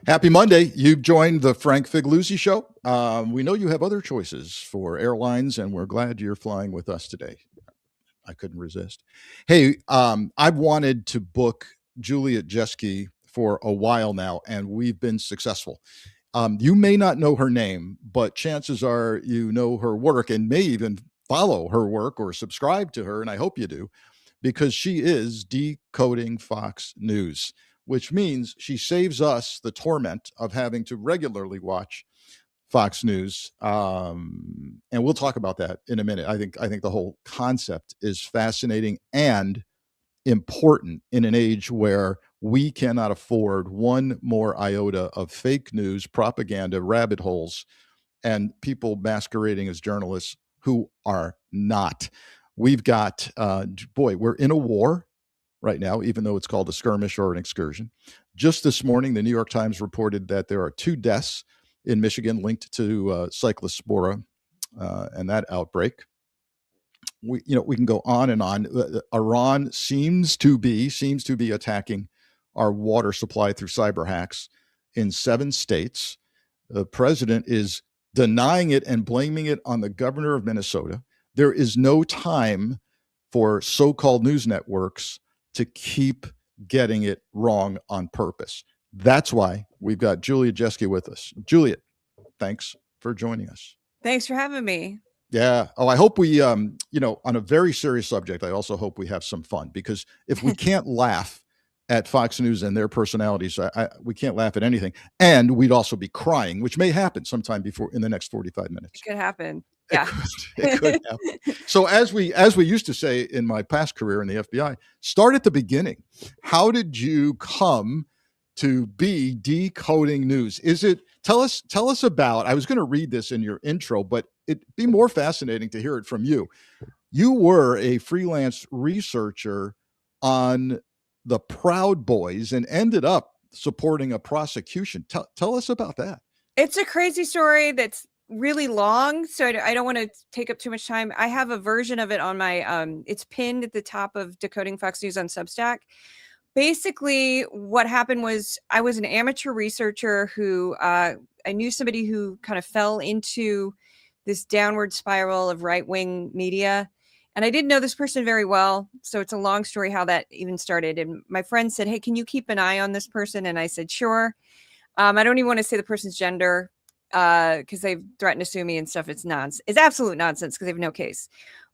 Happy Monday. You've joined the Frank Figliuzzi show. We know you have other choices for airlines, and we're glad you're flying with us today. I couldn't resist. Hey, I've wanted to book Juliet Jeske for a while now, and we've been successful. You may not know her name, but chances are you know her work and may even follow her work or subscribe to her, and I hope you do, because she is Decoding Fox News, which means she saves us the torment of having to regularly watch Fox News. And we'll talk about that in a minute. I think the whole concept is fascinating and important in an age where we cannot afford one more iota of fake news, propaganda, rabbit holes, and people masquerading as journalists who are not. We've got, we're in a war right now, even though it's called a skirmish or an excursion. Just this morning, the New York Times reported that there are 2 deaths in Michigan linked to cyclospora and that outbreak. We can go on and on. Iran seems to be attacking our water supply through cyber hacks in 7 states. The president is denying it and blaming it on the governor of Minnesota. There is no time for so-called news networks to keep getting it wrong on purpose. That's why we've got Juliet Jeske with us. Juliet, thanks for joining us. Thanks for having me. Yeah. Oh, I hope we, on a very serious subject, I also hope we have some fun, because if we can't laugh at Fox News and their personalities, we can't laugh at anything. And we'd also be crying, which may happen sometime before in the next 45 minutes. It could happen. Yeah. It could happen. So as we used to say in my past career in the FBI, start at the beginning. How did you come to be Decoding News? Tell us about, I was going to read this in your intro, but it'd be more fascinating to hear it from you. You were a freelance researcher on the Proud Boys and ended up supporting a prosecution. Tell us about that. It's a crazy story that's really long, so I don't want to take up too much time. I have a version of it on my, it's pinned at the top of Decoding Fox News on Substack. Basically, what happened was I was an amateur researcher who, I knew somebody who kind of fell into this downward spiral of right-wing media. And I didn't know this person very well. So it's a long story how that even started. And my friend said, hey, can you keep an eye on this person? And I said, sure. I don't even want to say the person's gender because they've threatened to sue me and stuff. It's nonsense. It's absolute nonsense because they have no case.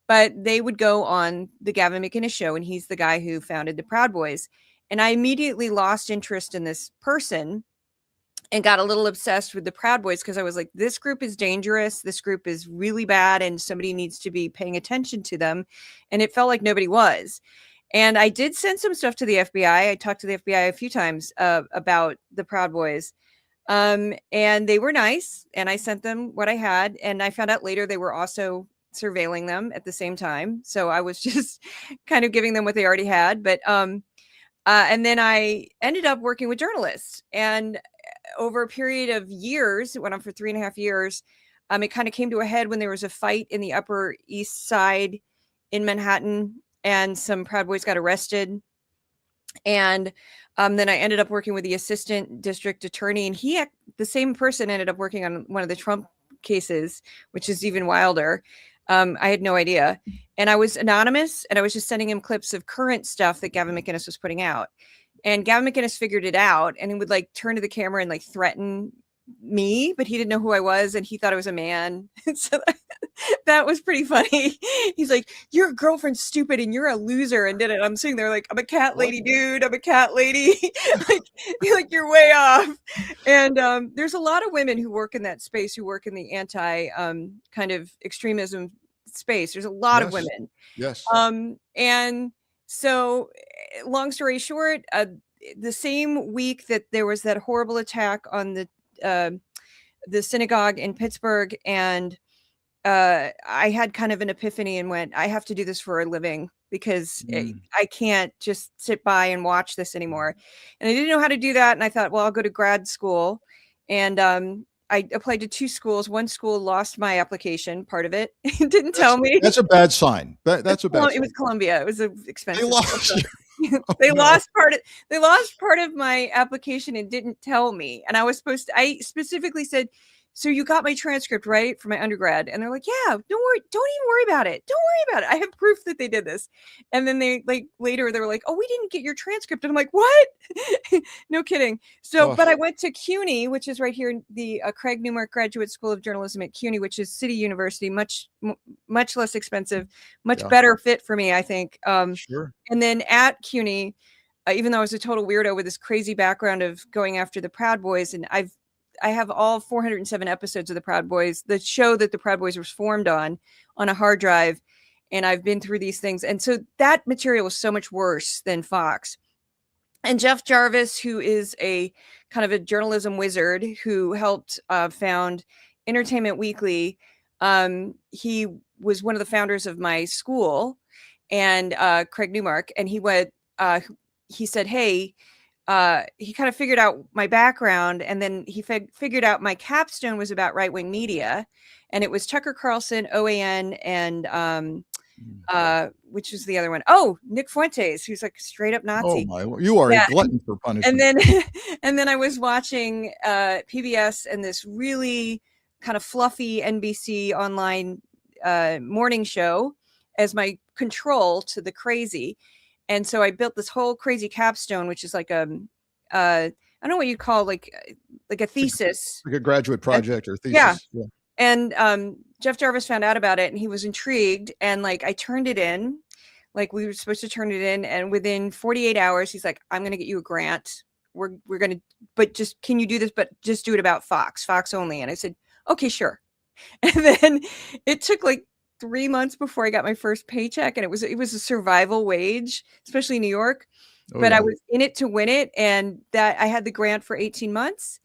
But they would go on the Gavin McInnes show, and he's the guy who founded the Proud Boys. And I immediately lost interest in this person and got a little obsessed with the Proud Boys because I was like, this group is dangerous. This group is really bad, and somebody needs to be paying attention to them. And it felt like nobody was. And I did send some stuff to the FBI. I talked to the FBI a few times about the Proud Boys. And they were nice. And I sent them what I had. And I found out later they were also surveilling them at the same time. So I was just kind of giving them what they already had. But and then I ended up working with journalists. And over a period of years, it went on for 3.5 years, it kind of came to a head when there was a fight in the Upper East Side in Manhattan, and some Proud Boys got arrested. And then I ended up working with the assistant district attorney, and the same person ended up working on one of the Trump cases, which is even wilder. I had no idea. And I was anonymous, and I was just sending him clips of current stuff that Gavin McInnes was putting out. And Gavin McInnes figured it out, and he would like turn to the camera and like threaten me, but he didn't know who I was, and he thought I was a man. So that was pretty funny. He's like, your girlfriend's stupid and you're a loser. And I'm sitting there like, I'm a cat lady, dude. I'm a cat lady. like you're way off. And there's a lot of women who work in that space, who work in the anti kind of extremism space. There's a lot of women. Yes. And so long story short, the same week that there was that horrible attack on the synagogue in Pittsburgh, and I had kind of an epiphany and went, I have to do this for a living, because I can't just sit by and watch this anymore. And I didn't know how to do that. And I thought, well, I'll go to grad school. And I applied to 2 schools. One school lost my application, part of it. It didn't tell me. That's a bad sign. That's a bad sign. It was Columbia. It was expensive. They lost you. They lost part of my application and didn't tell me. And I specifically said, so you got my transcript, right, for my undergrad? And they're like, yeah, don't even worry about it. Don't worry about it. I have proof that they did this. And then they later they were like, oh, we didn't get your transcript. And I'm like, what? No kidding. So, but I went to CUNY, which is right here in the Craig Newmark Graduate School of Journalism at CUNY, which is City University, much less expensive, much better fit for me, I think. Sure. And then at CUNY, even though I was a total weirdo with this crazy background of going after the Proud Boys, and I have all 407 episodes of the Proud Boys, the show that the Proud Boys was formed on a hard drive. And I've been through these things. And so that material was so much worse than Fox. And Jeff Jarvis, who is a kind of a journalism wizard who helped found Entertainment Weekly, he was one of the founders of my school, and Craig Newmark. And he said, hey, he kind of figured out my background, and then he figured out my capstone was about right-wing media, and it was Tucker Carlson, OAN, and which is the other one? Oh, Nick Fuentes, who's like straight up Nazi. Oh my, you are a glutton for punishment. And then I was watching PBS and this really kind of fluffy NBC online morning show as my control to the crazy. And so I built this whole crazy capstone, which is like I don't know what you call like a thesis, like a graduate project or thesis. Yeah. And Jeff Jarvis found out about it, and he was intrigued. And like I turned it in, like we were supposed to turn it in, and within 48 hours, he's like, "I'm going to get you a grant. We're going to, but just can you do this? But just do it about Fox only." And I said, "Okay, sure." And then it took like 3 months before I got my first paycheck, and it was a survival wage, especially in New York. But I was in it to win it, and that I had the grant for 18 months.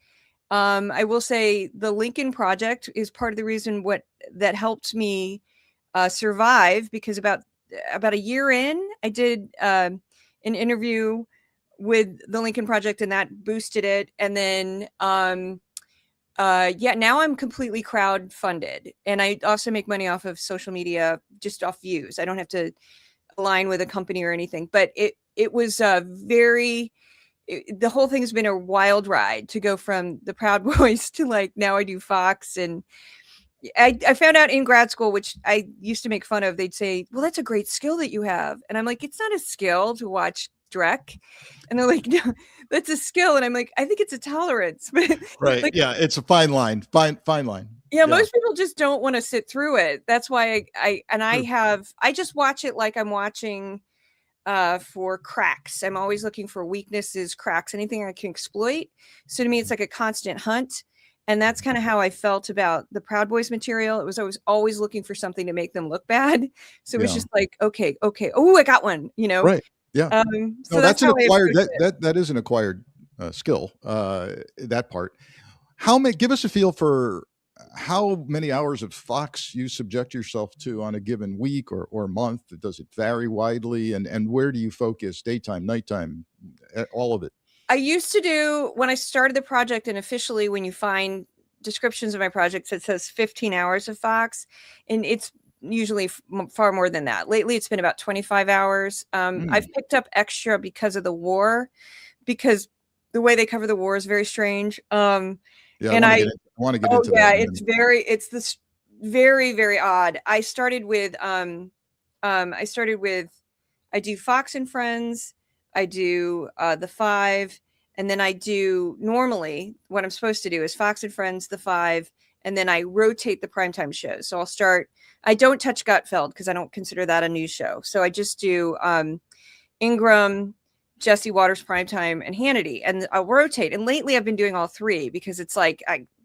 I will say the Lincoln Project is part of the reason that helped me survive, because about a year in, I did an interview with the Lincoln Project, and that boosted it. And then now I'm completely crowd funded, and I also make money off of social media, just off views. I don't have to align with a company or anything, but it was the whole thing has been a wild ride to go from the Proud Boys to like now I do Fox. And I found out in grad school, which I used to make fun of, they'd say, well, that's a great skill that you have. And I'm like, it's not a skill to watch Drek. And they're like, no, that's a skill. And I'm like, I think it's a tolerance. But right. Like, yeah. It's a fine line, fine line. Yeah. Most people just don't want to sit through it. That's why I just watch it like I'm watching for cracks. I'm always looking for weaknesses, cracks, anything I can exploit. So to me, it's like a constant hunt. And that's kind of how I felt about the Proud Boys material. It was always looking for something to make them look bad. So it was just like, okay. Oh, I got one, Right. Yeah. So no, that's an acquired, that is an acquired skill, that part. Give us a feel for how many hours of Fox you subject yourself to on a given week or month. Does it vary widely? And where do you focus? Daytime, nighttime, all of it? I used to do, when I started the project, and officially when you find descriptions of my projects, it says 15 hours of Fox, and it's usually far more than that. Lately, it's been about 25 hours. I've picked up extra because of the war, because the way they cover the war is very strange. I want to get into that. Yeah, it's this very, very odd. I started with I do Fox and Friends, I do The Five, and then I do, normally what I'm supposed to do is Fox and Friends, The Five, and then I rotate the primetime shows. So I don't touch Gutfeld because I don't consider that a news show. So I just do Ingram, Jesse Waters primetime, and Hannity, and I'll rotate. And lately I've been doing all three because it's like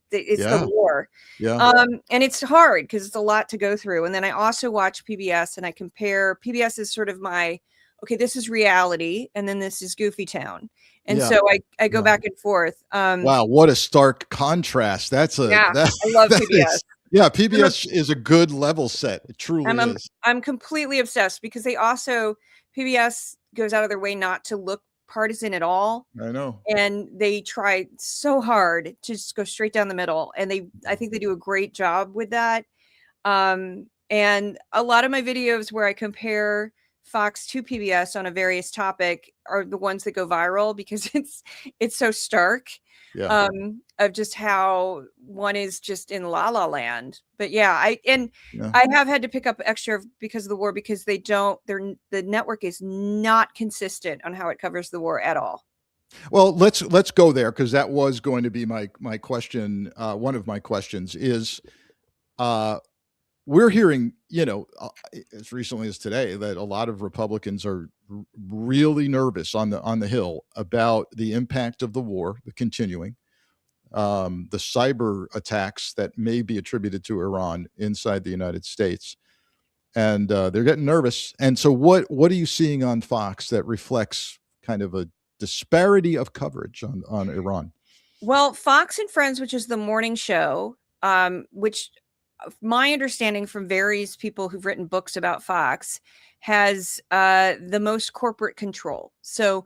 the war. Yeah. And it's hard because it's a lot to go through. And then I also watch PBS, and I compare. PBS is sort of my, okay, this is reality, and then this is Goofy Town. And so I go back and forth. Wow, what a stark contrast. I love PBS. PBS is a good level set. It truly is. I'm completely obsessed because PBS goes out of their way not to look partisan at all. I know. And they try so hard to just go straight down the middle. And I think they do a great job with that. And a lot of my videos where I compare Fox to PBS on a various topic are the ones that go viral because it's so stark. Yeah. Of just how one is just in la la land. But yeah, Yeah. I have had to pick up extra because of the war, because the network is not consistent on how it covers the war at all. Well, let's go there, because that was going to be my question. One of my questions is, uh, we're hearing, as recently as today, that a lot of Republicans are really nervous on the Hill about the impact of the war, the continuing, the cyber attacks that may be attributed to Iran inside the United States, and they're getting nervous. And so, what are you seeing on Fox that reflects kind of a disparity of coverage on Iran? Well, Fox and Friends, which is the morning show, which my understanding from various people who've written books about Fox, has the most corporate control. So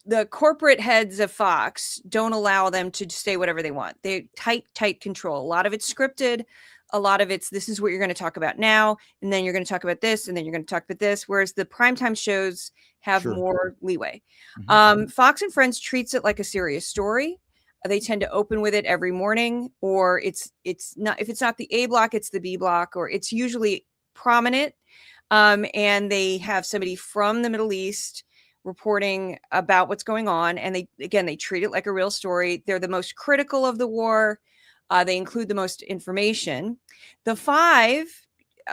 the corporate heads of Fox don't allow them to say whatever they want. They tight control. A lot of it's scripted. A lot of it's, this is what you're going to talk about now, and then you're going to talk about this, and then you're going to talk about this. Whereas the primetime shows have Sure. more leeway. Mhm. Fox and Friends treats it like a serious story. They tend to open with it every morning, or it's not, if it's not the A block, it's the B block, or it's usually prominent. And they have somebody from the Middle East reporting about what's going on. And they treat it like a real story. They're the most critical of the war. They include the most information. The Five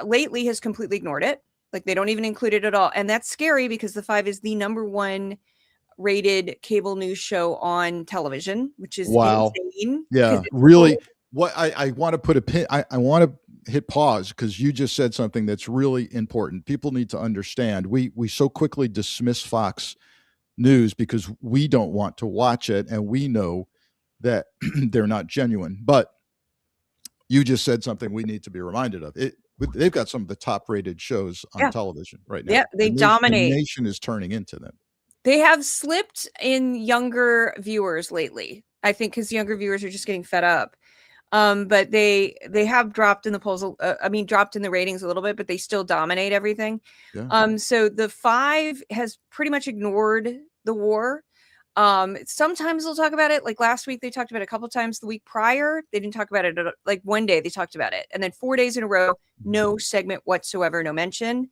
lately has completely ignored it. Like, they don't even include it at all. And that's scary, because the Five is the number one rated cable news show on television, which is Wow. insane. Yeah, really. What I want to put a pin, I want to hit pause, because you just said something that's really important. People need to understand. We so quickly dismiss Fox News because we don't want to watch it, and we know that they're not genuine. But you just said something we need to be reminded of. They've got some of the top rated shows on Yeah. television right now. Yeah, they dominate. The nation is turning into them. They have slipped in younger viewers lately, I think, because younger viewers are just getting fed up. But they have dropped in the polls. Dropped in the ratings a little bit, but they still dominate everything. Yeah. So the Five has pretty much ignored the war. Sometimes they'll talk about it. Like last week, they talked about it a couple times. The week prior, they didn't talk about it. Like one day, they talked about it, and then 4 days in a row, no segment whatsoever, no mention.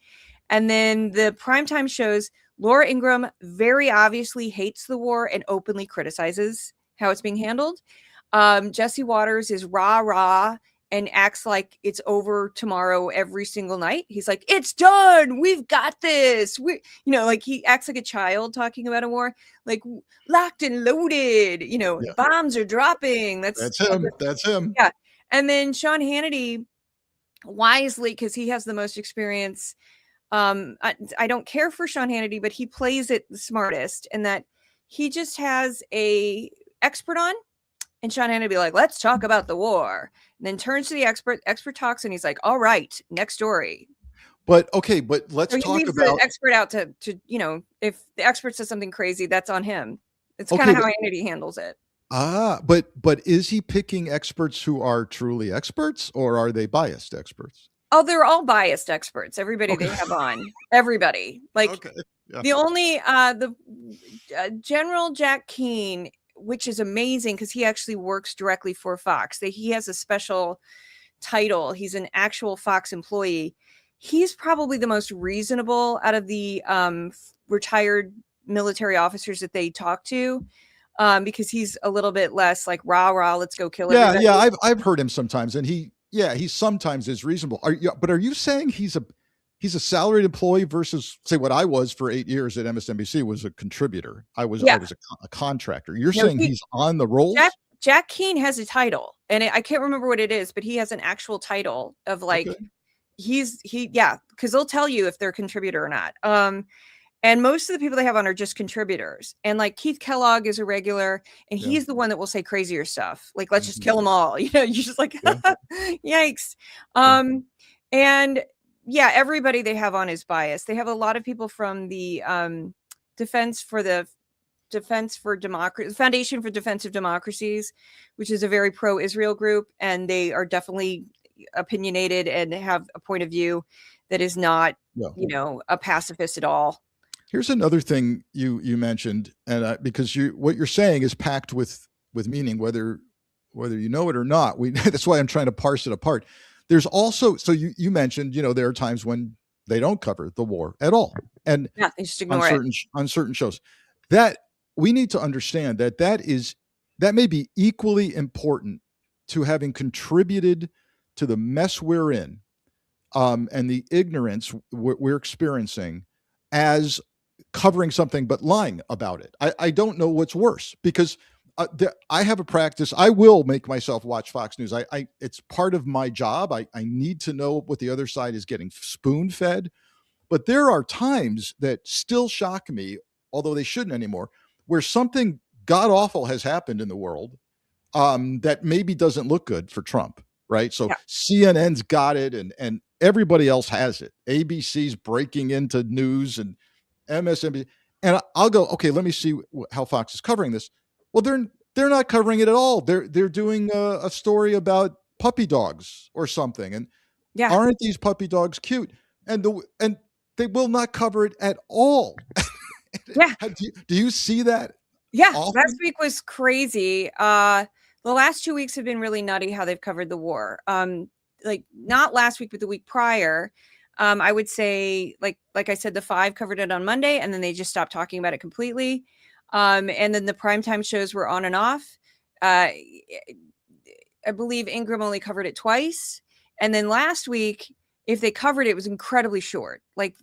And then the primetime shows, Laura Ingraham very obviously hates the war and openly criticizes how it's being handled. Jesse Waters is rah and acts like it's over tomorrow every single night. He's like, it's done. We've got this. Like he acts like a child talking about a war, like locked and loaded, Yeah. bombs are dropping. That's him. That's him. Yeah. And then Sean Hannity, wisely, because he has the most experience. I don't care for Sean Hannity, but he plays it the smartest, in that he just has a expert on, and Sean Hannity be like, let's talk about the war. And then turns to the expert talks, and he's like, all right, next story. But let's So he talk leaves about the expert out to if the expert says something crazy, that's on him. It's Okay, kind of how but Hannity handles it. but is he picking experts who are truly experts, or are they biased experts? Oh, they're all biased experts. Everybody Okay. they have on, everybody. Like Okay. Yeah. the only General Jack Keane, which is amazing because he actually works directly for Fox. He has a special title. He's an actual Fox employee. He's probably the most reasonable out of the retired military officers that they talk to, because he's a little bit less like rah, let's go kill everybody. Yeah. I've heard him sometimes, and he sometimes is reasonable. But are you saying he's a salaried employee versus, say, what I was for 8 years at MSNBC was a contributor? I was a contractor. You're saying he's on the rolls? Jack Keane has a title, and I can't remember what it is, but he has an actual title of like, Okay. because they'll tell you if they're a contributor or not. And most of the people they have on are just contributors. And like Keith Kellogg is a regular, and he's the one that will say crazier stuff. Like, let's just kill them all. You're just like, yikes. And yeah, everybody they have on is biased. They have a lot of people from the Foundation for Defense of Democracies, which is a very pro-Israel group, and they are definitely opinionated and have a point of view. that is not, Yeah. a pacifist at all. Here's another thing you mentioned, and because what you're saying is packed with meaning, whether you know it or not. That's why I'm trying to parse it apart. There's also, so you mentioned, there are times when they don't cover the war at all, and Yeah, they just on ignore it. certain shows, that we need to understand that may be equally important to having contributed to the mess we're in, and the ignorance we're experiencing, as covering something but lying about it. I don't know what's worse, because I have a practice. I will make myself watch Fox News. It's part of my job. I need to know what the other side is getting spoon fed. But there are times that still shock me, although they shouldn't anymore, where something god awful has happened in the world, that maybe doesn't look good for Trump, right? So Yeah. CNN's got it, and everybody else has it. ABC's breaking into news, and MSNBC, and I'll go, okay, let me see how Fox is covering this. Well, they're not covering it at all. They're doing a story about puppy dogs or something, and Yeah. aren't these puppy dogs cute? And they will not cover it at all. Yeah. Do you see that? Yeah. Often? Last week was crazy. The last 2 weeks have been really nutty how they've covered the war. Like not last week, but the week prior. I would say, like I said, the Five covered it on Monday, and then they just stopped talking about it completely. And then the primetime shows were on and off. I believe Ingram only covered it twice. And then last week, if they covered it, it was incredibly short. Like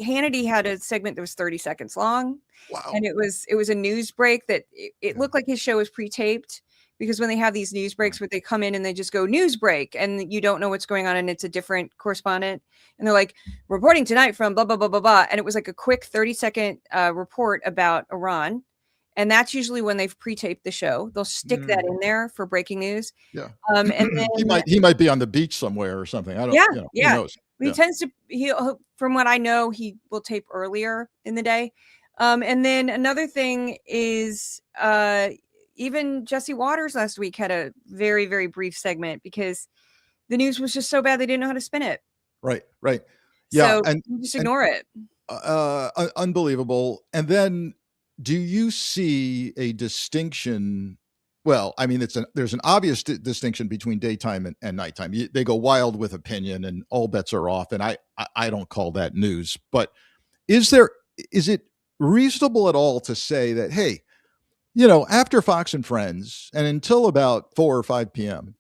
Hannity had a segment that was 30 seconds long. Wow. And it was a news break that it looked like his show was pre-taped, because when they have these news breaks where they come in and they just go news break and you don't know what's going on, and it's a different correspondent, and they're like, reporting tonight from blah, blah, blah, blah, blah. And it was like a quick 30-second report about Iran. And that's usually when they've pre-taped the show. They'll stick that in there for breaking news. Yeah. And then he might be on the beach somewhere or something. I don't. yeah, Who yeah. knows? He tends to. From what I know, he will tape earlier in the day. And then another thing is, even Jesse Waters last week had a very, very brief segment because the news was just so bad they didn't know how to spin it. Right. Yeah, so and you just ignore it. Unbelievable. And then, do you see a distinction? Well, I mean, there's an obvious distinction between daytime and nighttime. They go wild with opinion, and all bets are off. And I don't call that news. But is it reasonable at all to say that, hey, after Fox and Friends and until about 4 or 5 p.m.,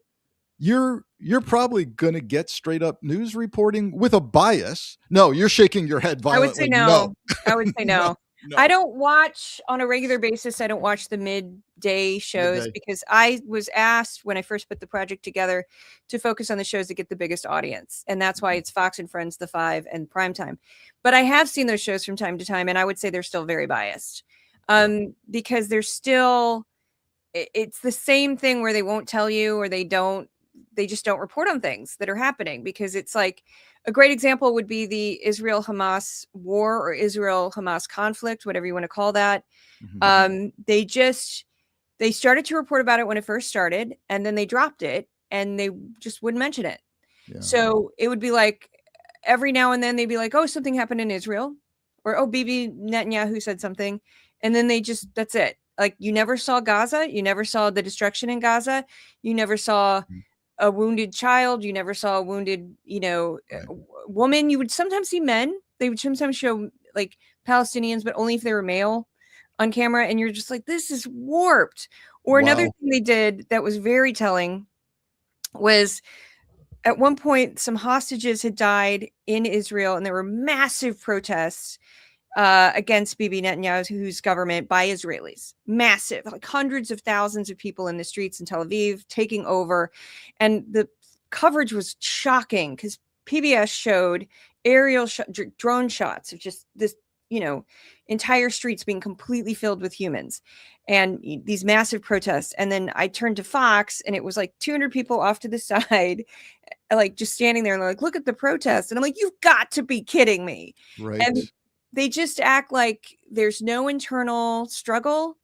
you're probably going to get straight up news reporting with a bias? No, you're shaking your head violently. I would say no. I would say no. No. I don't watch on a regular basis. I don't watch the midday shows because I was asked when I first put the project together to focus on the shows that get the biggest audience. And that's why it's Fox and Friends, The Five, and Primetime. But I have seen those shows from time to time, and I would say they're still very biased, because they're still, it's the same thing where they won't tell you, or they just don't report on things that are happening, because it's like, a great example would be the Israel-Hamas war, or Israel-Hamas conflict, whatever you want to call that. Mm-hmm. They started to report about it when it first started, and then they dropped it, and they just wouldn't mention it. Yeah. So it would be like every now and then they'd be like, oh, something happened in Israel, or oh, Bibi Netanyahu said something. And then that's it. Like, you never saw Gaza. You never saw the destruction in Gaza. You never saw a wounded child. You never saw a wounded, woman. You would sometimes see men. They would sometimes show like Palestinians, but only if they were male on camera. And you're just like, this is warped. Or another thing they did that was very telling was, at one point, some hostages had died in Israel, and there were massive protests against Bibi Netanyahu's government by Israelis. Massive, like hundreds of thousands of people in the streets in Tel Aviv taking over. And the coverage was shocking because PBS showed aerial drone shots of just this, entire streets being completely filled with humans and these massive protests. And then I turned to Fox, and it was like 200 people off to the side, like just standing there, and they're like, look at the protest. And I'm like, you've got to be kidding me. Right. And they just act like there's no internal struggle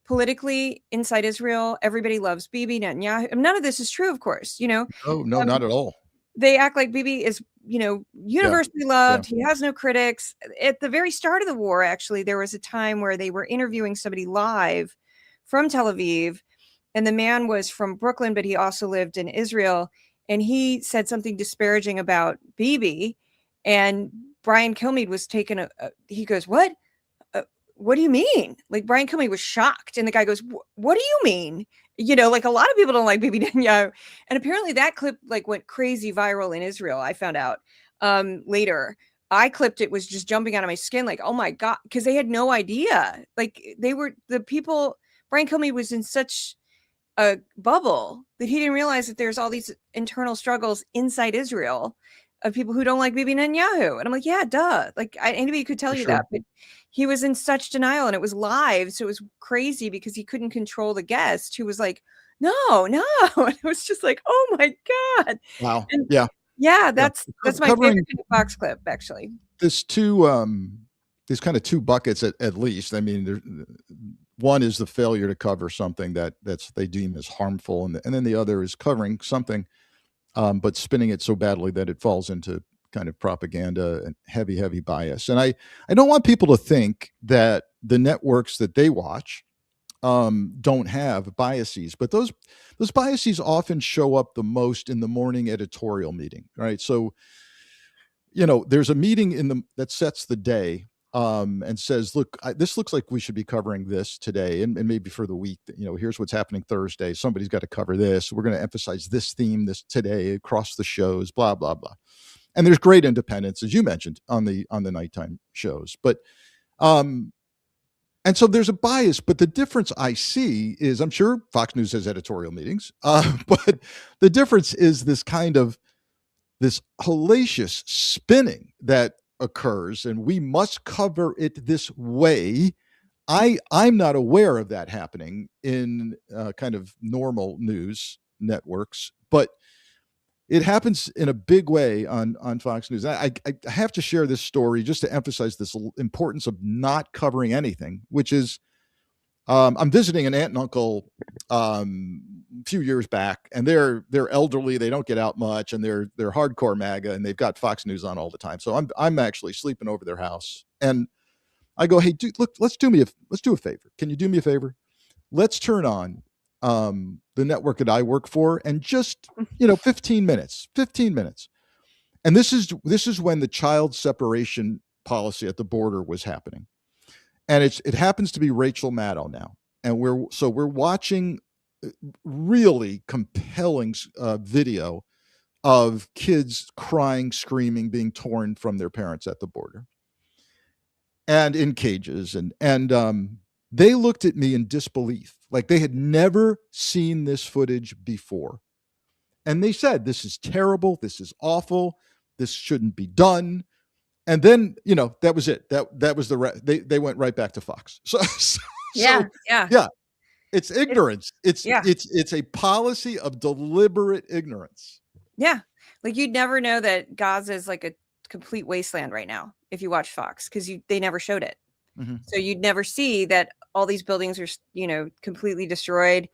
politically inside Israel. Everybody loves Bibi Netanyahu. None of this is true, of course, No, not at all. They act like Bibi is universally Yeah. loved. He has no critics. At the very start of the war, actually, there was a time where they were interviewing somebody live from Tel Aviv, and the man was from Brooklyn, but he also lived in Israel. And he said something disparaging about Bibi, and Brian Kilmeade was taken. He goes, "What? What do you mean?" Like Brian Kilmeade was shocked, and the guy goes, "What do you mean?" Like a lot of people don't like Bibi Netanyahu, and apparently that clip like went crazy viral in Israel. I found out later. I clipped it, was just jumping out of my skin, like, oh my god, because they had no idea. Like the people. Brian Kilmeade was in such a bubble that he didn't realize that there's all these internal struggles inside Israel of people who don't like Bibi Netanyahu. And I'm like, yeah, duh. Like anybody could tell you that, but he was in such denial, and it was live. So it was crazy because he couldn't control the guest who was like, no. And it was just like, oh my God. Wow. And yeah. That's my favorite Fox clip, actually. There's there's kind of two buckets at least. I mean, one is the failure to cover something that's they deem as harmful, and then the other is covering something, but spinning it so badly that it falls into kind of propaganda and heavy bias. And I don't want people to think that the networks that they watch don't have biases, but those biases often show up the most in the morning editorial meeting, right? So, there's a meeting that sets the day and says, look, this looks like we should be covering this today, and maybe for the week. Here's what's happening Thursday. Somebody's got to cover this. We're going to emphasize this theme this today across the shows. Blah blah blah. And there's great independence, as you mentioned, on the nighttime shows. But and so there's a bias. But the difference I see is, I'm sure Fox News has editorial meetings, but the difference is this kind of this hellacious spinning that occurs, and we must cover it this way. I'm not aware of that happening in kind of normal news networks, but it happens in a big way on Fox News. I have to share this story just to emphasize this importance of not covering anything, which is I'm visiting an aunt and uncle a few years back, and they're elderly. They don't get out much, and they're hardcore MAGA, and they've got Fox News on all the time. So I'm actually sleeping over their house, and I go, hey, dude, look, let's do a favor. Can you do me a favor? Let's turn on the network that I work for, and just 15 minutes. And this is when the child separation policy at the border was happening. And it happens to be Rachel Maddow now. And we're watching really compelling video of kids crying, screaming, being torn from their parents at the border and in cages. And they looked at me in disbelief, like they had never seen this footage before. And they said, this is terrible. This is awful. This shouldn't be done. And then, that was it. That was they went right back to Fox. So yeah. It's ignorance. It's a policy of deliberate ignorance. Yeah. Like you'd never know that Gaza is like a complete wasteland right now if you watch Fox, because they never showed it. Mm-hmm. So you'd never see that all these buildings are, completely destroyed,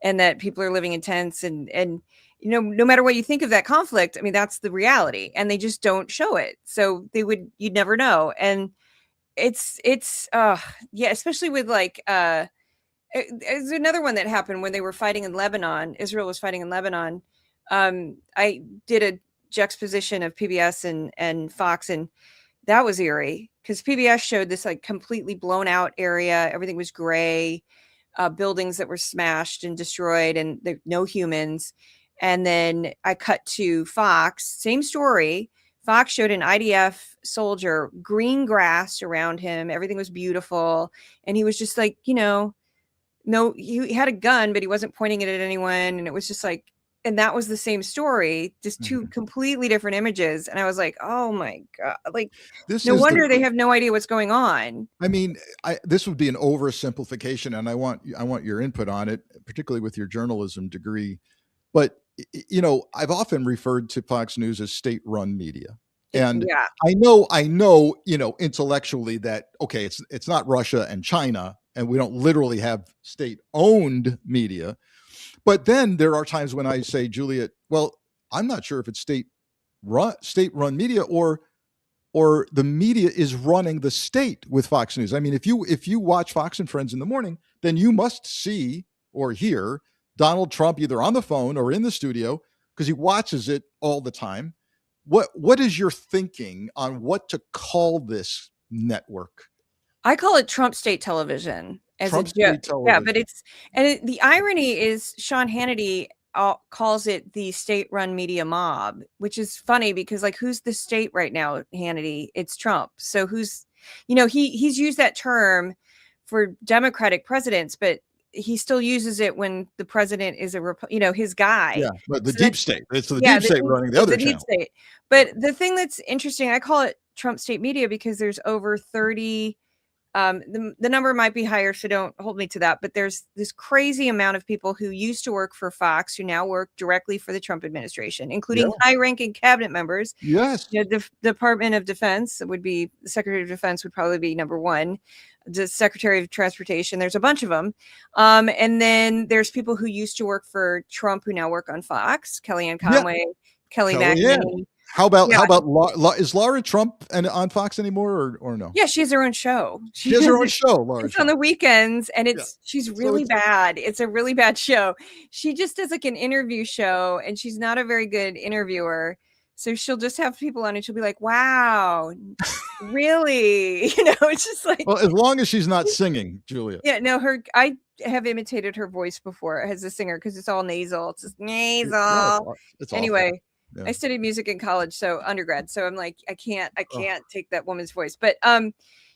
and that people are living in tents, and no matter what you think of that conflict, I mean, that's the reality, and they just don't show it. So you'd never know. And it's especially with like, there's another one that happened when they were fighting in Lebanon. Israel was fighting in Lebanon. I did a juxtaposition of PBS and Fox, and that was eerie because PBS showed this like completely blown out area. Everything was gray, buildings that were smashed and destroyed, and there no humans. And then I cut to Fox, same story. Fox showed an IDF soldier, green grass around him. Everything was beautiful. And he was just like, no, he had a gun, but he wasn't pointing it at anyone. And it was just like, and that was the same story, just two completely different images. And I was like, oh my God, like, no wonder they have no idea what's going on. I mean, this would be an oversimplification, and I want your input on it, particularly with your journalism degree. But I've often referred to Fox News as state-run media. And I know, intellectually that, okay, it's not Russia and China, and we don't literally have state-owned media. But then there are times when I say, Juliet, well, I'm not sure if it's state state-run media, or the media is running the state with Fox News. I mean, if you watch Fox and Friends in the morning, then you must see or hear Donald Trump either on the phone or in the studio, because he watches it all the time. What is your thinking on what to call this network? I call it Trump State Television as Trump a joke. State Television. Yeah, but the irony is Sean Hannity calls it the state-run media mob, which is funny because, like, who's the state right now, Hannity? It's Trump. So who's, he's used that term for Democratic presidents, but he still uses it when the president is his guy. Yeah, but the deep state. It's the deep state running the It's other the channel. deep state. But the thing that's interesting, I call it Trump State Media because there's over 30. The number might be higher, so don't hold me to that. But there's this crazy amount of people who used to work for Fox who now work directly for the Trump administration, including high-ranking cabinet members. Yes. The Department of Defense the Secretary of Defense would probably be number one. The Secretary of Transportation. There's a bunch of them. And then there's people who used to work for Trump who now work on Fox. Kellyanne Conway, Kelly McEnany. How about is Laura Trump on Fox anymore or no? Yeah, she has her own show. She has her own show, Laura. It's on the weekends, and she's really bad. It's a really bad show. She just does like an interview show, and she's not a very good interviewer. So she'll just have people on, and she'll be like, "Wow, really?" It's just like. Well, as long as she's not singing, Julia. Yeah, no, I have imitated her voice before as a singer because it's all nasal. It's just nasal. No, it's anyway. Yeah. I studied music in college, so undergrad. So I'm like, I can't take that woman's voice. But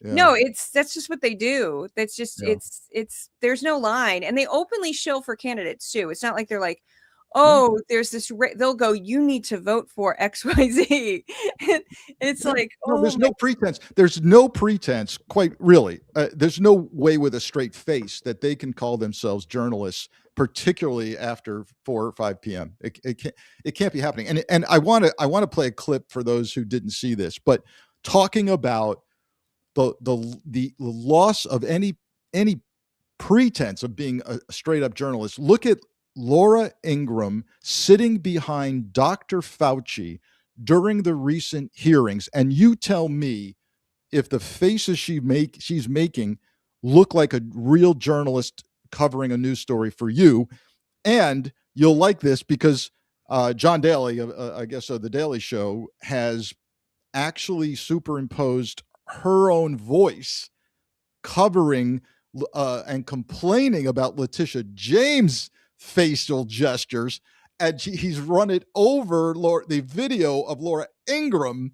no, that's just what they do. That's just it's there's no line, and they openly shill for candidates too. It's not like they're like, oh, there's this. They'll go, you need to vote for XYZ. And it's like, there's no pretense. There's no pretense. Quite really, there's no way with a straight face that they can call themselves journalists, particularly after 4 or 5 p.m. It can't be happening. And I want to play a clip for those who didn't see this, but talking about the loss of any pretense of being a straight up journalist. Look at Laura Ingraham sitting behind Dr. Fauci during the recent hearings, and you tell me if the faces she's making look like a real journalist covering a news story for you. And you'll like this because John Daly, I guess the Daily Show, has actually superimposed her own voice covering and complaining about Letitia James' facial gestures, and he's run it over the video of Laura Ingraham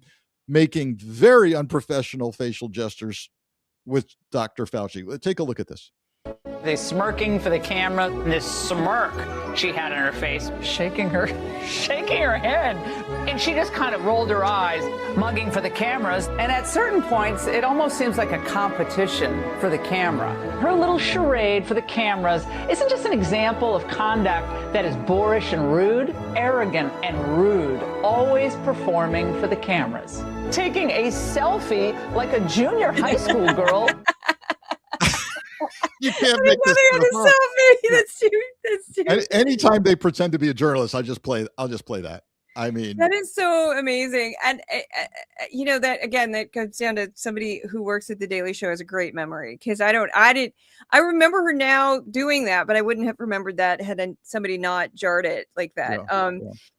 making very unprofessional facial gestures with Dr. Fauci. Take a look at this. The smirking for the camera, this smirk she had on her face, shaking her head. And she just kind of rolled her eyes, mugging for the cameras. And at certain points, it almost seems like a competition for the camera. Her little charade for the cameras isn't just an example of conduct that is boorish and rude, arrogant and rude, always performing for the cameras. Taking a selfie like a junior high school girl. You can't make this stuff up. That's too. Anytime they pretend to be a journalist, I'll just play that. I mean, that is so amazing. And that again, that comes down to somebody who works at the Daily Show has a great memory, because I remember her now doing that, but I wouldn't have remembered that had somebody not jarred it like that.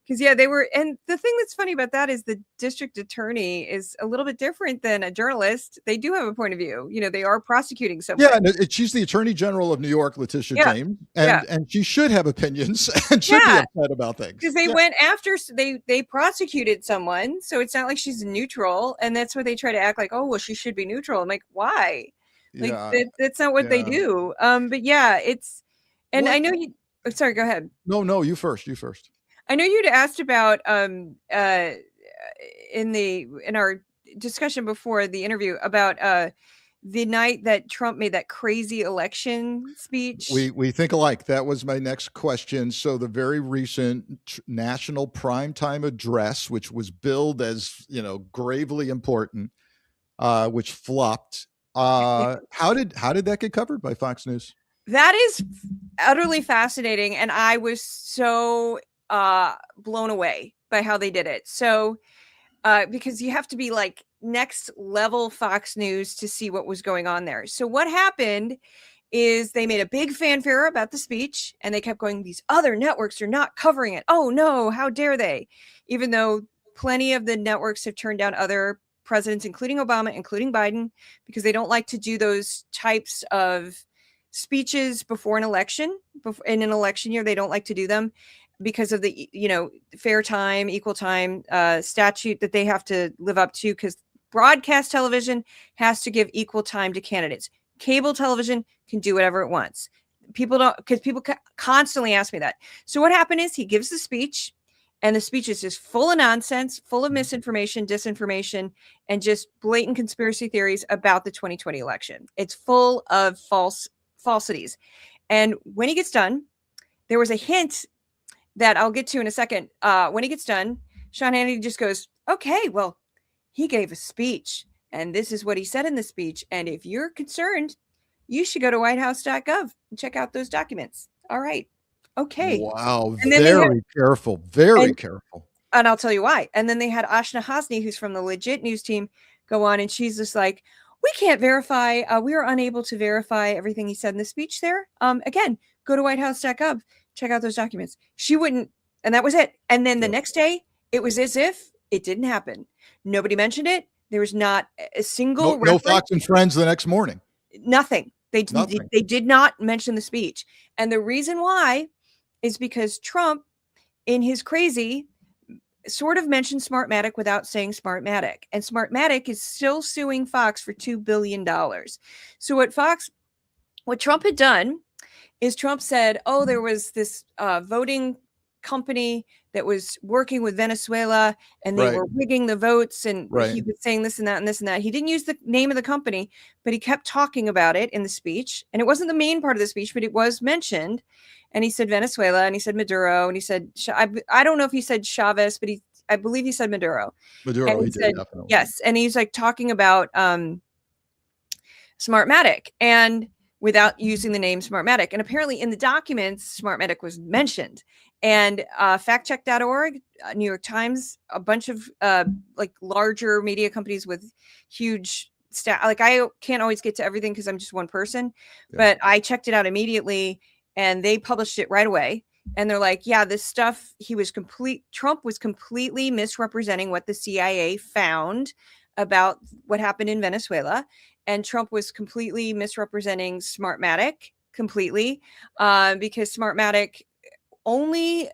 Because they were, and the thing that's funny about that is the district attorney is a little bit different than a journalist. They do have a point of view. They are prosecuting someone. Yeah, and she's the Attorney General of New York, Letitia James, and she should have opinions and should be upset about things. Because they went after, they prosecuted someone, so it's not like she's neutral, and that's why they try to act like, oh, well, she should be neutral. I'm like, why? Like that's not what they do. But it's, and I know you. Oh, sorry, go ahead. No, you first. I know you'd asked about in our discussion before the interview about the night that Trump made that crazy election speech. We think alike. That was my next question. So the very recent national primetime address, which was billed as gravely important, which flopped. How did that get covered by Fox News? That is utterly fascinating, and I was so blown away by how they did it. So because you have to be like next level Fox News to see what was going on there. So what happened is they made a big fanfare about the speech, and they kept going, these other networks are not covering it. Oh no, how dare they? Even though plenty of the networks have turned down other presidents, including Obama, including Biden, because they don't like to do those types of speeches before an election. In an election year, they don't like to do them because of the, fair time, equal time statute that they have to live up to, because broadcast television has to give equal time to candidates. Cable television can do whatever it wants. People constantly ask me that. So what happened is he gives the speech, and the speech is just full of nonsense, full of misinformation, disinformation, and just blatant conspiracy theories about the 2020 election. It's full of falsities. And when he gets done, there was a hint that I'll get to in a second. When he gets done, Sean Hannity just goes, okay, well, he gave a speech, and this is what he said in the speech. And if you're concerned, you should go to whitehouse.gov and check out those documents. All right. Okay. Wow. Very careful. Very careful. And I'll tell you why. And then they had Ashna Hasni, who's from the Legit News team, go on, and she's just like, we can't verify. We are unable to verify everything he said in the speech there. Again, go to whitehouse.gov, check out those documents. She wouldn't. And that was it. And then the next day, it was as if it didn't happen. Nobody mentioned it. There was not a single no Fox and Friends the next morning. Nothing. They did not mention the speech. And the reason why is because Trump, in his crazy, sort of mentioned Smartmatic without saying Smartmatic. And Smartmatic is still suing Fox for $2 billion. So what Trump had done is Trump said, oh, there was this voting company that was working with Venezuela, and they were rigging the votes, and he was saying this and that and this and that. He didn't use the name of the company, but he kept talking about it in the speech. And it wasn't the main part of the speech, but it was mentioned. And he said Venezuela, and he said Maduro, and he said, I don't know if he said Chavez, but I believe he said Maduro. Maduro, he said, definitely. Yes. And he's like talking about Smartmatic, and without using the name Smartmatic. And apparently in the documents, Smartmatic was mentioned. And factcheck.org, New York Times, a bunch of like larger media companies with huge staff. Like, I can't always get to everything because I'm just one person, but I checked it out immediately, and they published it right away. And they're like, yeah, this stuff, Trump was completely misrepresenting what the CIA found about what happened in Venezuela. And Trump was completely misrepresenting Smartmatic completely because Smartmatic only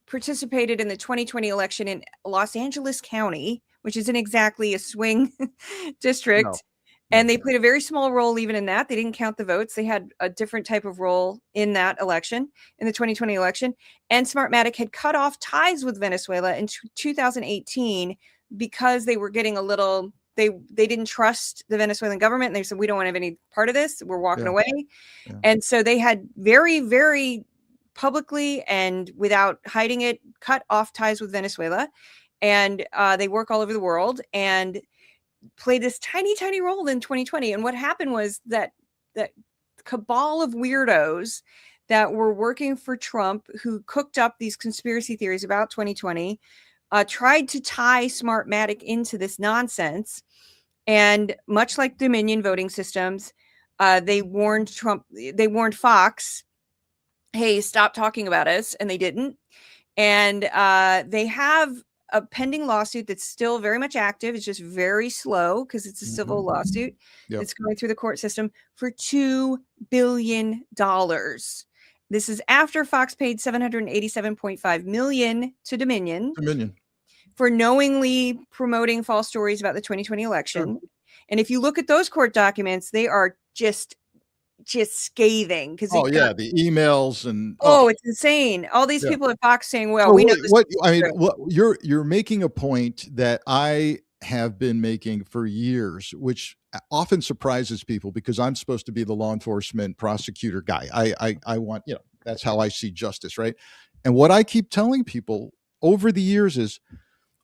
participated in the 2020 election in Los Angeles County, which isn't exactly a swing district. No. And they played a very small role even in that. They didn't count the votes. They had a different type of role in that election, in the 2020 election. And Smartmatic had cut off ties with Venezuela in 2018 because they were getting a little... They didn't trust the Venezuelan government, and they said, we don't want to have any part of this. We're walking away. Yeah. And so they had very, very publicly and without hiding it, cut off ties with Venezuela. And they work all over the world and played this tiny, tiny role in 2020. And what happened was that cabal of weirdos that were working for Trump, who cooked up these conspiracy theories about 2020, tried to tie Smartmatic into this nonsense. And much like Dominion voting systems, they warned Fox, hey, stop talking about us. And they didn't. And they have a pending lawsuit that's still very much active. It's just very slow because it's a civil lawsuit. It's going through the court system for $2 billion. This is after Fox paid $787.5 million to Dominion for knowingly promoting false stories about the 2020 election. Sure. And if you look at those court documents, they are just scathing. Because the emails and it's insane. All these people at Fox saying, "Well, we know this." You're making a point that I have been making for years, which often surprises people because I'm supposed to be the law enforcement prosecutor guy. I want, that's how I see justice, right? And what I keep telling people over the years is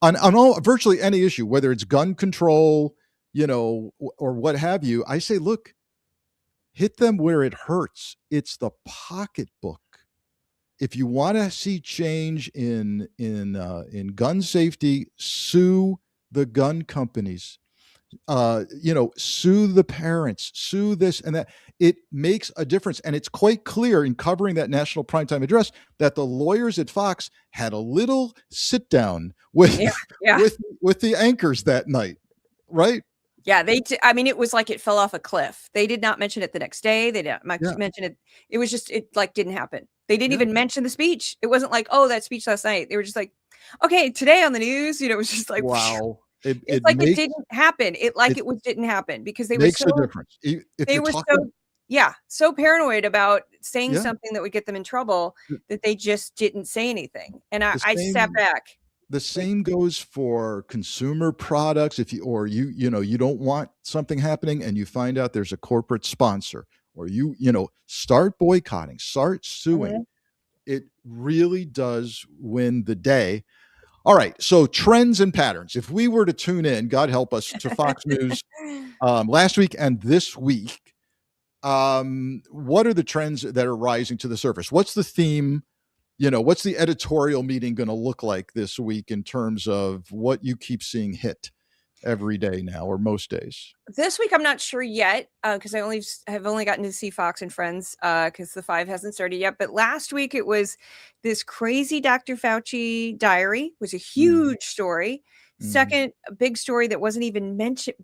on virtually any issue, whether it's gun control, or what have you, I say, look, hit them where it hurts. It's the pocketbook. if you want to see change in gun safety, sue the gun companies. Sue the parents, sue this and that. It makes a difference. And it's quite clear in covering that national primetime address that the lawyers at Fox had a little sit down with, with the anchors that night. Right. Yeah. I mean, it was like it fell off a cliff. They did not mention it the next day. They didn't mention it. It was just, it like didn't happen. They didn't even mention the speech. It wasn't like, oh, that speech last night. They were just like, okay, today on the news, it was just like, wow. It didn't happen. It didn't happen because they makes were so, a difference. They were so paranoid about saying something that would get them in trouble that they just didn't say anything. And I sat back. The same goes for consumer products. If you don't want something happening and you find out there's a corporate sponsor, or start boycotting, start suing. Mm-hmm. It really does win the day. All right. So trends and patterns. If we were to tune in, God help us, to Fox News last week and this week, what are the trends that are rising to the surface? What's the theme? What's the editorial meeting going to look like this week in terms of what you keep seeing hit every day now, or most days? This week, I'm not sure yet because I have only gotten to see Fox and Friends because the 5 hasn't started yet. But last week, it was this crazy Dr. Fauci diary. Was a huge story. Second, a big story that wasn't even mentioned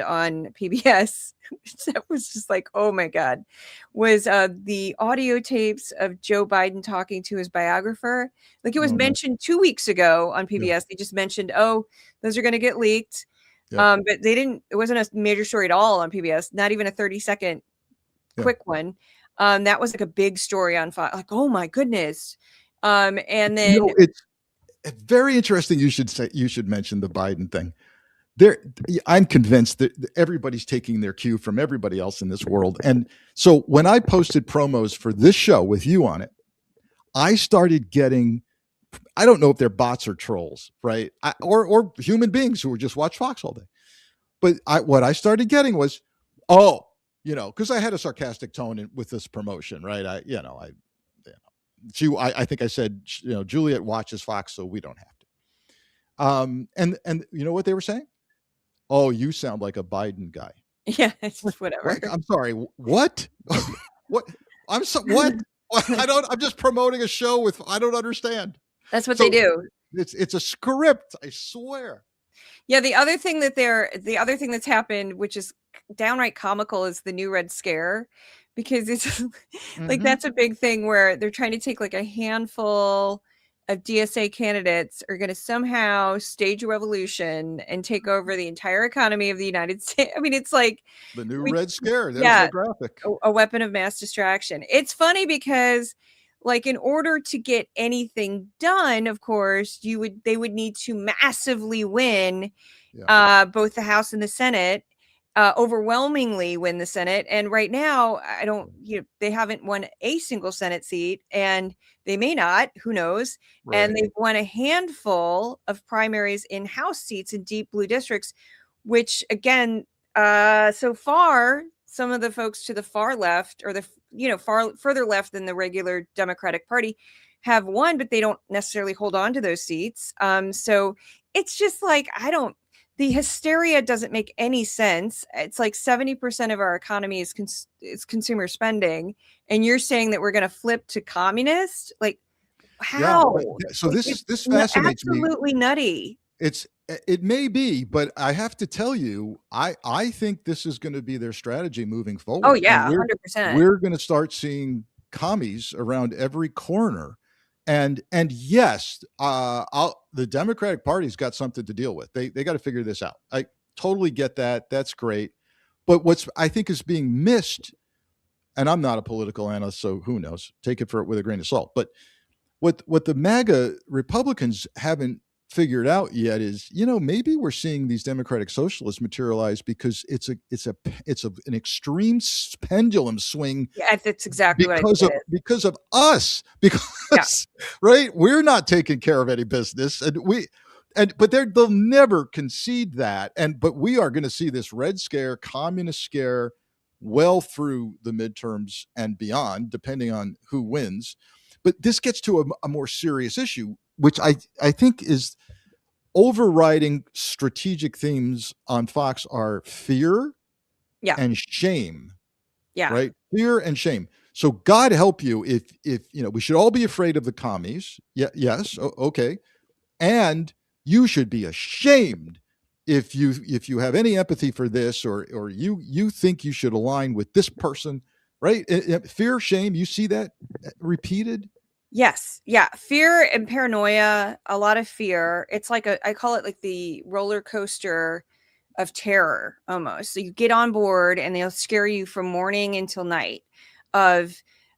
on PBS. That was just like, oh my God, was the audio tapes of Joe Biden talking to his biographer. Like it was mentioned 2 weeks ago on PBS. Yeah. They just mentioned, those are going to get leaked. Yep. But it wasn't a major story at all on PBS, not even a 30-second quick one. That was like a big story on Fox. Like, oh my goodness. And then it's very interesting. You should mention the Biden thing. I'm convinced that everybody's taking their cue from everybody else in this world. And so when I posted promos for this show with you on it, I started getting, I don't know if they're bots or trolls, right? Or human beings who just watch Fox all day. But what I started getting was, because I had a sarcastic tone with this promotion, right? I think I said, Juliet watches Fox, so we don't have to. And you know what they were saying? Oh, you sound like a Biden guy. Yeah, it's whatever. What? I'm sorry. What? What? What? I'm just promoting a show with. I don't understand. That's what they do. It's a script. I swear. Yeah. The other thing that's happened, which is downright comical, is the new Red Scare. Because it's like, that's a big thing where they're trying to take like a handful of DSA candidates are going to somehow stage a revolution and take over the entire economy of the United States. I mean, it's like the new Red Scare. There's the graphic. A weapon of mass distraction. It's funny because like in order to get anything done, of course, they would need to massively win both the House and the Senate. Overwhelmingly win the Senate. And right now, they haven't won a single Senate seat, and they may not, who knows? Right. And they've won a handful of primaries in House seats in deep blue districts, which again, so far, some of the folks to the far left or further left than the regular Democratic Party have won, but they don't necessarily hold on to those seats. So it's just like, the hysteria doesn't make any sense. It's like 70% of our economy is consumer spending. And you're saying that we're going to flip to communist? Like how? Yeah, so this fascinates me. Absolutely nutty. It may be, but I have to tell you, I think this is going to be their strategy moving forward. Oh yeah, 100%. We're going to start seeing commies around every corner. And yes, the Democratic Party's got something to deal with. They got to figure this out. I totally get that. That's great. But what's I think is being missed, and I'm not a political analyst, so who knows? Take it with a grain of salt. But what the MAGA Republicans haven't figured out yet is, maybe we're seeing these democratic socialists materialize because it's an extreme pendulum swing. Yeah, that's exactly what I said. Because of us, right? We're not taking care of any business, but they'll never concede that. But we are going to see this Red Scare, communist scare, well through the midterms and beyond, depending on who wins. But this gets to a more serious issue, which I think is overriding strategic themes on Fox are fear and shame. Yeah. Right? Fear and shame. So God help you if we should all be afraid of the commies. Yeah, yes, okay. And you should be ashamed if you have any empathy for this, or you think you should align with this person, right? Fear, shame, you see that repeated? Yes. Yeah. Fear and paranoia, a lot of fear. It's like I call it like the roller coaster of terror almost. So you get on board and they'll scare you from morning until night of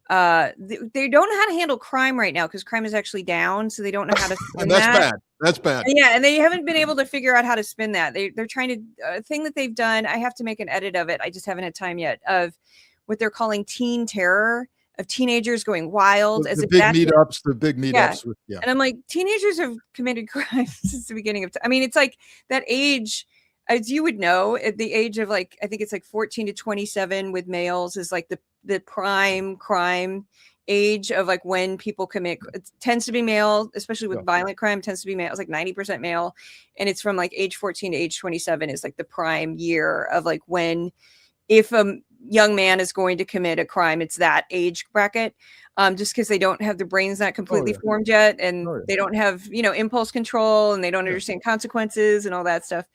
they don't know how to handle crime right now because crime is actually down. So they don't know how to spin and that's that. bad. That's bad. Yeah. And they haven't been able to figure out how to spin that. They're trying to thing that they've done. I have to make an edit of it. I just haven't had time yet of what they're calling teen terror. Of teenagers going wild the big meetups. Yeah. And I'm like, teenagers have committed crimes since the beginning of time. I mean, it's like that age, as you would know, at the age of like, I think it's like 14 to 27 with males is like the prime crime age of like when people commit. It tends to be male, especially with violent crime, tends to be male. It's like 90% male. And it's from like age 14 to age 27 is like the prime year of like when, if a young man is going to commit a crime, it's that age bracket, just because they don't have their brains not completely formed yet, and they don't have impulse control, and they don't understand consequences and all that stuff.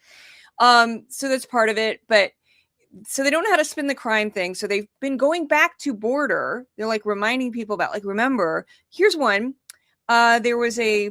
So that's part of it. But so they don't know how to spin the crime thing. So they've been going back to border. They're like reminding people about like, remember, here's one. There was a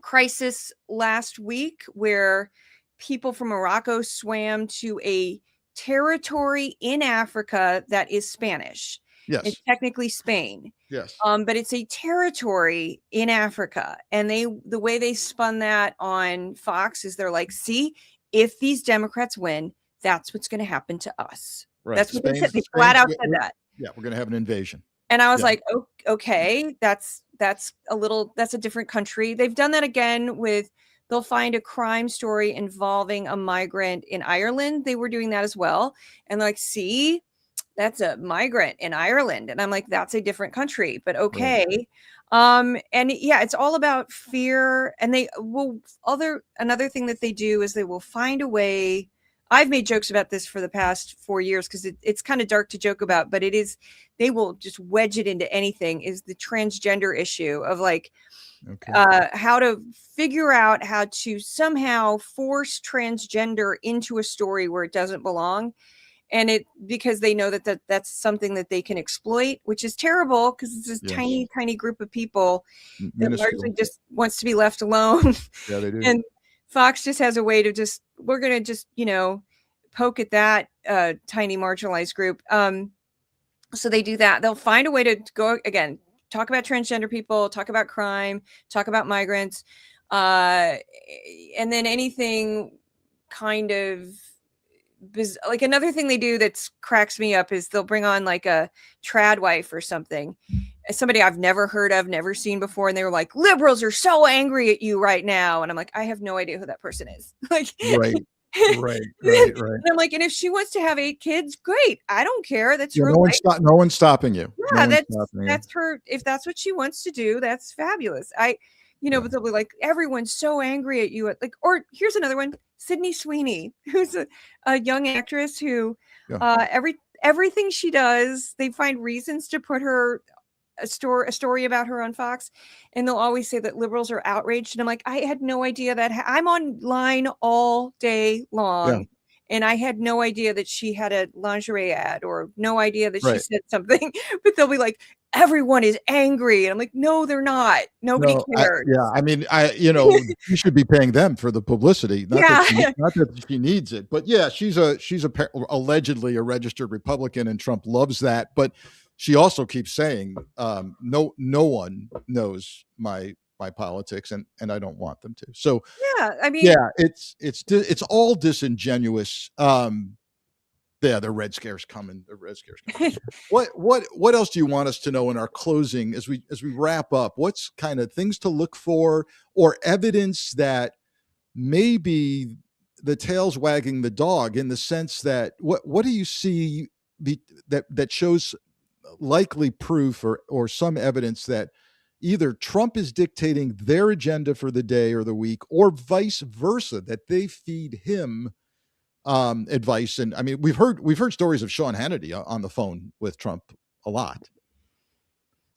crisis last week where people from Morocco swam to a territory in Africa that is Spanish. Yes. It's technically Spain. Yes. But it's a territory in Africa. And the way they spun that on Fox is they're like, see, if these Democrats win, that's what's going to happen to us. Right. That's what they said. They flat out said that. Yeah, we're going to have an invasion. And I was like, oh, okay, that's a different country. They've done that again with, they'll find a crime story involving a migrant in Ireland. They were doing that as well. And like, see, that's a migrant in Ireland. And I'm like, that's a different country, but okay. Right. And yeah, it's all about fear. And they will another thing that they do is they will find a way. I've made jokes about this for the past 4 years because it's kind of dark to joke about, but they will just wedge it into anything, is the transgender issue of like, how to figure out how to somehow force transgender into a story where it doesn't belong. And because they know that's something that they can exploit, which is terrible because it's this tiny group of people that largely just wants to be left alone. Yeah, they do. And Fox just has a way to we're going to just, poke at that tiny marginalized group. So they do that. They'll find a way to go again, talk about transgender people, talk about crime, talk about migrants. And then anything kind of like another thing they do that cracks me up is they'll bring on like a trad wife or something, somebody I've never heard of, never seen before. And they were like, liberals are so angry at you right now. And I'm like, I have no idea who that person is. Like, right. And I'm like, and if she wants to have 8 kids, great. I don't care. That's her life. No one's stopping you. Yeah, that's her. If that's what she wants to do, that's fabulous. But they'll be like, everyone's so angry at you. Or here's another one, Sydney Sweeney, who's a young actress who everything she does, they find reasons to put her a story about her on Fox, and they'll always say that liberals are outraged. And I'm like, I had no idea that I'm online all day long. And I had no idea that she had a lingerie ad, or no idea that she said something, but they'll be like, everyone is angry. And I'm like, no, they're not. Nobody cares. I mean, you should be paying them for the publicity. Not that she needs it, but yeah, she's allegedly a registered Republican, and Trump loves that. But she also keeps saying, no one knows my politics, and I don't want them to. So it's all disingenuous. The Red Scare's coming. What else do you want us to know in our closing as we wrap up? What's kind of things to look for, or evidence that maybe the tail's wagging the dog, in the sense that what do you see that shows likely proof or some evidence that either Trump is dictating their agenda for the day or the week, or vice versa, that they feed him advice? And I mean, we've heard stories of Sean Hannity on the phone with Trump a lot.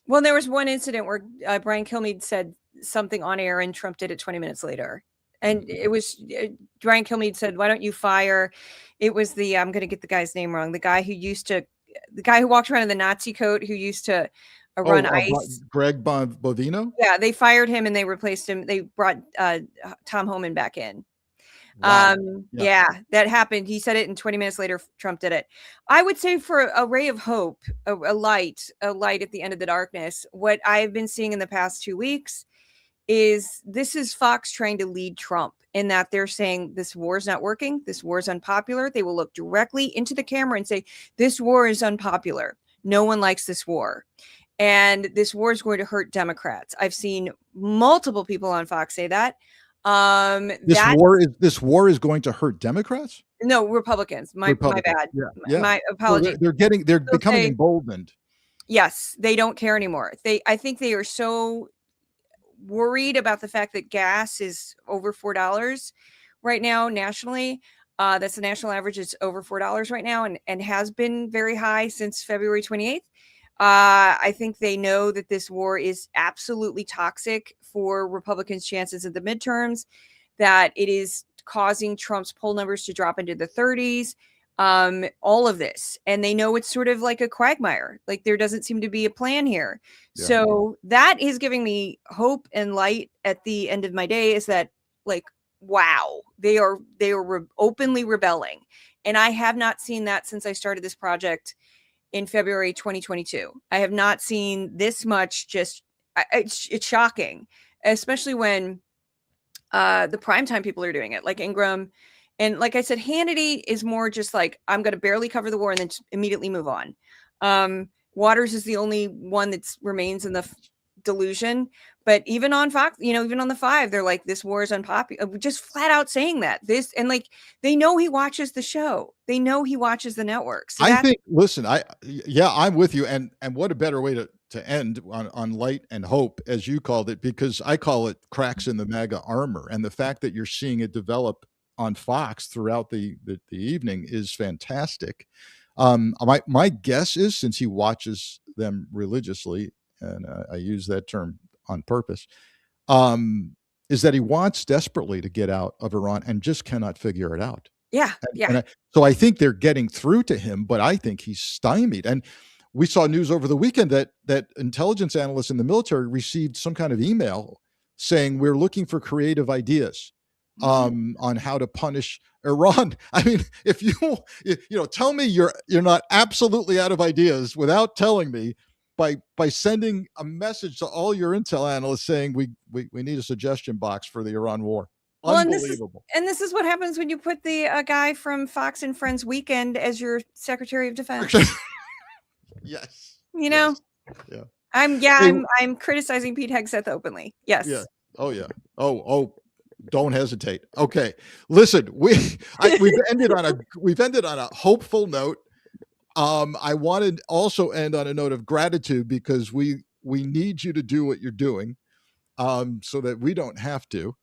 Well, there was one incident where Brian Kilmeade said something on air and Trump did it 20 minutes later. And it was Brian Kilmeade said, "Why don't you fire?" It was I'm going to get the guy's name wrong. The guy who walked around in the Nazi coat, who used to run ICE. Greg Bovino? Yeah, they fired him and they replaced him. They brought Tom Homan back in. Wow. Yeah, that happened. He said it, and 20 minutes later, Trump did it. I would say, for a ray of hope, a light at the end of the darkness, what I've been seeing in the past 2 weeks is this is Fox trying to lead Trump, in that they're saying this war is not working. This war is unpopular. They will look directly into the camera and say, this war is unpopular. No one likes this war. And this war is going to hurt Democrats. I've seen multiple people on Fox say that. This war is going to hurt Democrats? No, Republicans. My bad. Yeah. My apologies. They're becoming emboldened. Yes, they don't care anymore. I think they are so worried about the fact that gas is over $4 right now nationally. That's the national average. It's over $4 right now, and has been very high since February 28th. I think they know that this war is absolutely toxic for Republicans' chances at the midterms, that it is causing Trump's poll numbers to drop into the 30s, all of this. And they know it's sort of like a quagmire. Like, there doesn't seem to be a plan here. Yeah. So that is giving me hope and light at the end of my day, is that, like, wow, they are openly rebelling. And I have not seen that since I started this project in February 2022. I have not seen this much. It's shocking, especially when the primetime people are doing it, like Ingram. And like I said, Hannity is more just like, I'm going to barely cover the war and then just immediately move on. Waters is the only one that remains in the delusion. But even on Fox, even on the 5, they're like, this war is unpopular, just flat out saying that. And like, they know he watches the show. They know he watches the network. So I'm with you. And what a better way to end on light and hope, as you called it, because I call it cracks in the MAGA armor. And the fact that you're seeing it develop on Fox throughout the evening is fantastic. My guess is, since he watches them religiously, and I use that term on purpose, is that he wants desperately to get out of Iran and just cannot figure it out. Yeah. So I think they're getting through to him, but I think he's stymied. And we saw news over the weekend that intelligence analysts in the military received some kind of email saying, we're looking for creative ideas on how to punish Iran. I mean, if you tell me you're not absolutely out of ideas without telling me, by sending a message to all your intel analysts saying we need a suggestion box for the Iran war. Well, unbelievable. And this is what happens when you put the guy from Fox and Friends Weekend as your Secretary of Defense. Yes. Yes. Yeah. I'm criticizing Pete Hegseth openly. Yes. Yeah. Oh yeah. Oh. Don't hesitate. Okay. Listen, we've ended on a hopeful note. I want to also end on a note of gratitude, because we need you to do what you're doing, so that we don't have to.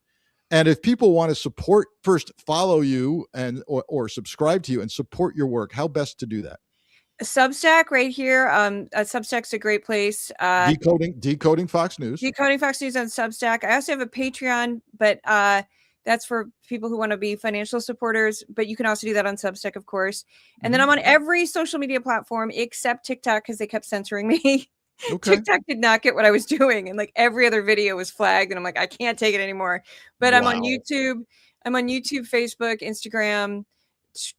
And if people want to follow you or subscribe to you and support your work, how best to do that? Substack right here. Substack's a great place. Decoding Fox News. Decoding Fox News on Substack. I also have a Patreon, but that's for people who want to be financial supporters. But you can also do that on Substack, of course. And then I'm on every social media platform except TikTok, because they kept censoring me. Okay. TikTok did not get what I was doing, and like every other video was flagged, and I'm like, I can't take it anymore. But wow. I'm on YouTube, Facebook, Instagram,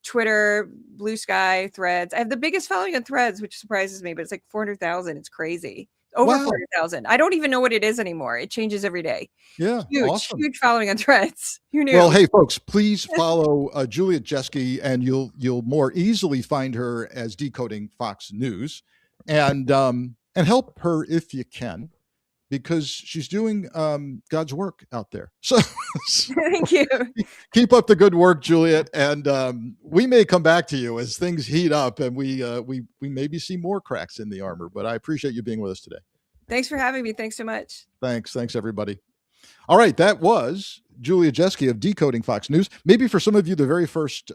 Twitter, Blue Sky, Threads. I have the biggest following on Threads, which surprises me, but it's like 400,000. It's crazy. Over 400,000. I don't even know what it is anymore. It changes every day. Yeah. Huge following on Threads. Who knew? Well, hey folks, please follow Juliet Jeske, and you'll more easily find her as Decoding Fox News, and help her if you can. because she's doing God's work out there. So Thank you. keep up the good work, Juliet, and we may come back to you as things heat up, and we maybe see more cracks in the armor. But I appreciate you being with us today. Thanks for having me. Thanks so much. Thanks, everybody. All right, that was Juliet Jeske of Decoding Fox News. Maybe for some of you, the very first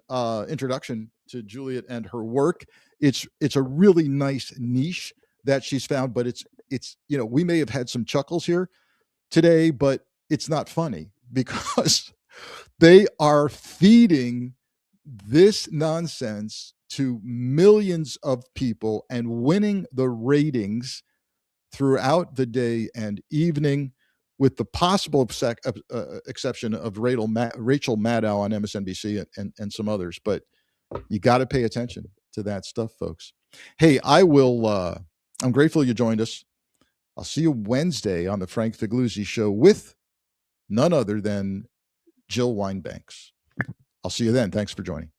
introduction to Juliet and her work. It's a really nice niche that she's found, but it's we may have had some chuckles here today, but it's not funny because they are feeding this nonsense to millions of people and winning the ratings throughout the day and evening, with the possible exception of Rachel Maddow on MSNBC and some others. But you got to pay attention to that stuff, folks. Hey, I'm grateful you joined us. I'll see you Wednesday on the Frank Figliuzzi Show with none other than Jill Wine-Banks. I'll see you then. Thanks for joining.